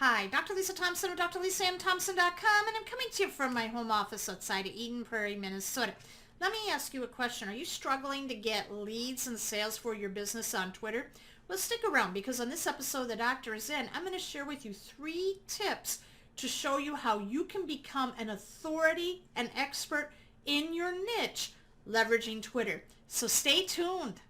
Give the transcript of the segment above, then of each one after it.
Hi, Dr. Lisa Thompson of drlisamthompson.com, and I'm coming to you from my home office outside of Eden Prairie, Minnesota. Let me ask you a question. Are you struggling to get leads and sales for your business on Twitter? Well, stick around, because on this episode the doctor is in, I'm going to share with you 3 tips to show you how you can become an authority, an expert in your niche, leveraging Twitter. So stay tuned.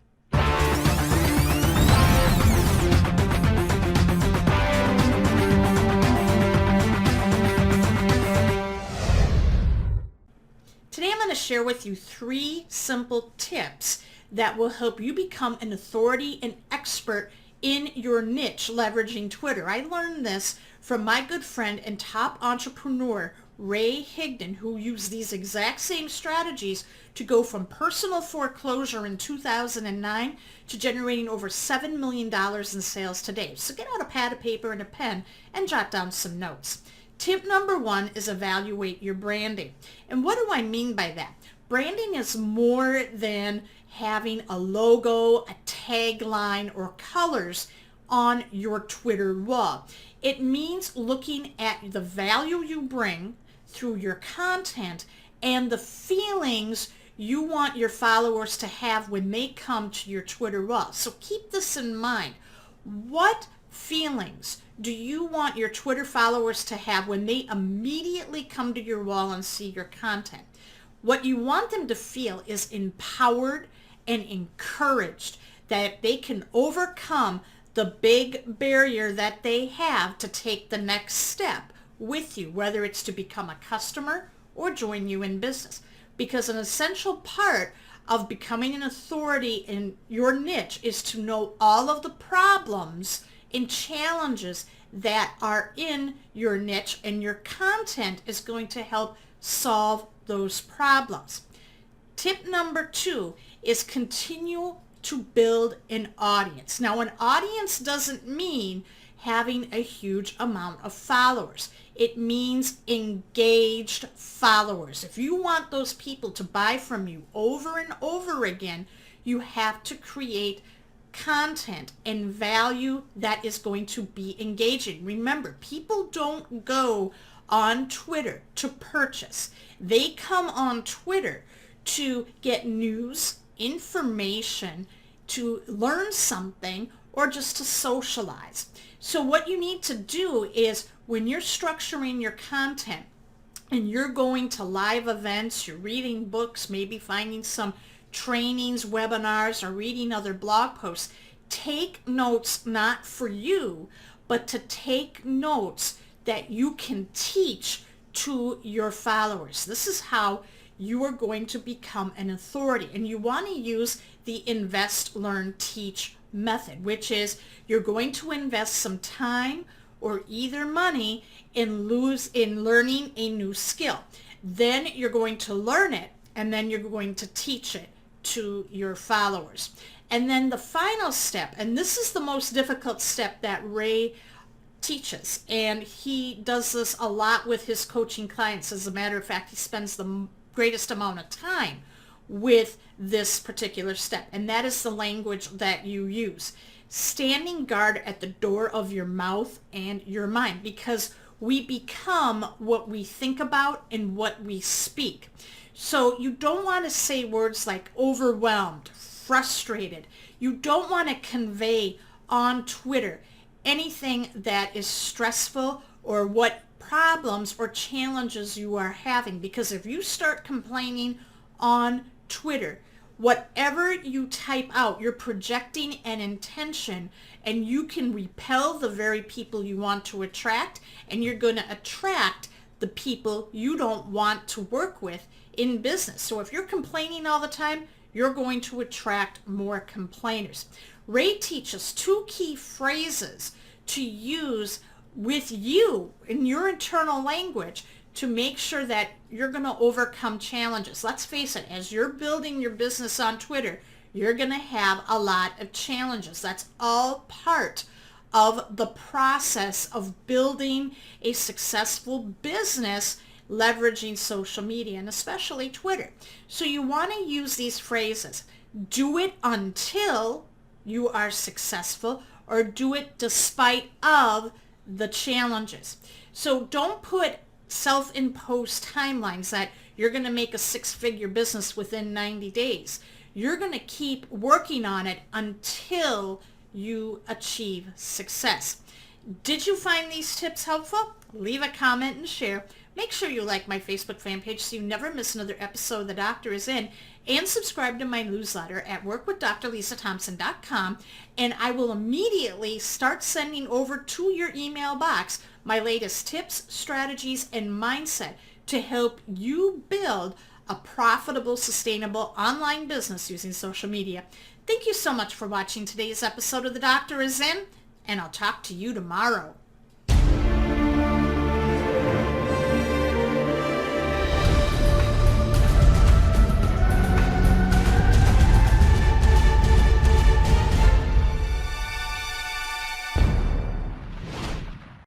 Today I'm going to share with you 3 simple tips that will help you become an authority and expert in your niche leveraging Twitter. I learned this from my good friend and top entrepreneur, Ray Higdon, who used these exact same strategies to go from personal foreclosure in 2009 to generating over $7 million in sales today. So get out a pad of paper and a pen and jot down some notes. Tip number 1 is evaluate your branding. And what do I mean by that? Branding is more than having a logo, a tagline, or colors on your Twitter wall. It means looking at the value you bring through your content and the feelings you want your followers to have when they come to your Twitter wall. So keep this in mind. What feelings do you want your Twitter followers to have when they immediately come to your wall and see your content? What you want them to feel is empowered and encouraged, that they can overcome the big barrier that they have to take the next step with you, whether it's to become a customer or join you in business. Because an essential part of becoming an authority in your niche is to know all of the problems and challenges that are in your niche, and your content is going to help solve those problems. Tip number 2 is continue to build an audience. Now, an audience doesn't mean having a huge amount of followers. It means engaged followers. If you want those people to buy from you over and over again, you have to create content and value that is going to be engaging. Remember, people don't go on Twitter to purchase. They come on Twitter to get news, information, to learn something, or just to socialize. So what you need to do is, when you're structuring your content and you're going to live events, you're reading books, maybe finding some trainings, webinars, or reading other blog posts, take notes not for you, but to take notes that you can teach to your followers. This is how you are going to become an authority. And you want to use the invest, learn, teach method, which is you're going to invest some time or either money in learning a new skill. Then you're going to learn it, and then you're going to teach it to your followers. And then the final step, and this is the most difficult step that Ray teaches, and he does this a lot with his coaching clients. As a matter of fact, he spends the greatest amount of time with this particular step, and that is the language that you use. Standing guard at the door of your mouth and your mind, because we become what we think about and what we speak. So you don't want to say words like overwhelmed, frustrated. You don't want to convey on Twitter anything that is stressful or what problems or challenges you are having, because if you start complaining on Twitter, whatever you type out, you're projecting an intention, and you can repel the very people you want to attract, and you're going to attract the people you don't want to work with in business. So if you're complaining all the time, you're going to attract more complainers. Ray teaches 2 key phrases to use with you in your internal language to make sure that you're going to overcome challenges. Let's face it, as you're building your business on Twitter, you're going to have a lot of challenges. That's all part of the process of building a successful business leveraging social media, and especially Twitter. So you want to use these phrases. Do it until you are successful, or do it despite of the challenges. So don't put self-imposed timelines that you're going to make a six-figure business within 90 days. You're going to keep working on it until you achieve success. Did you find these tips helpful? Leave a comment and share. Make sure you like my Facebook fan page so you never miss another episode of The Doctor Is In, and subscribe to my newsletter at workwithdrlisathompson.com, and I will immediately start sending over to your email box my latest tips, strategies, and mindset to help you build a profitable, sustainable online business using social media. Thank you so much for watching today's episode of The Doctor Is In, and I'll talk to you tomorrow.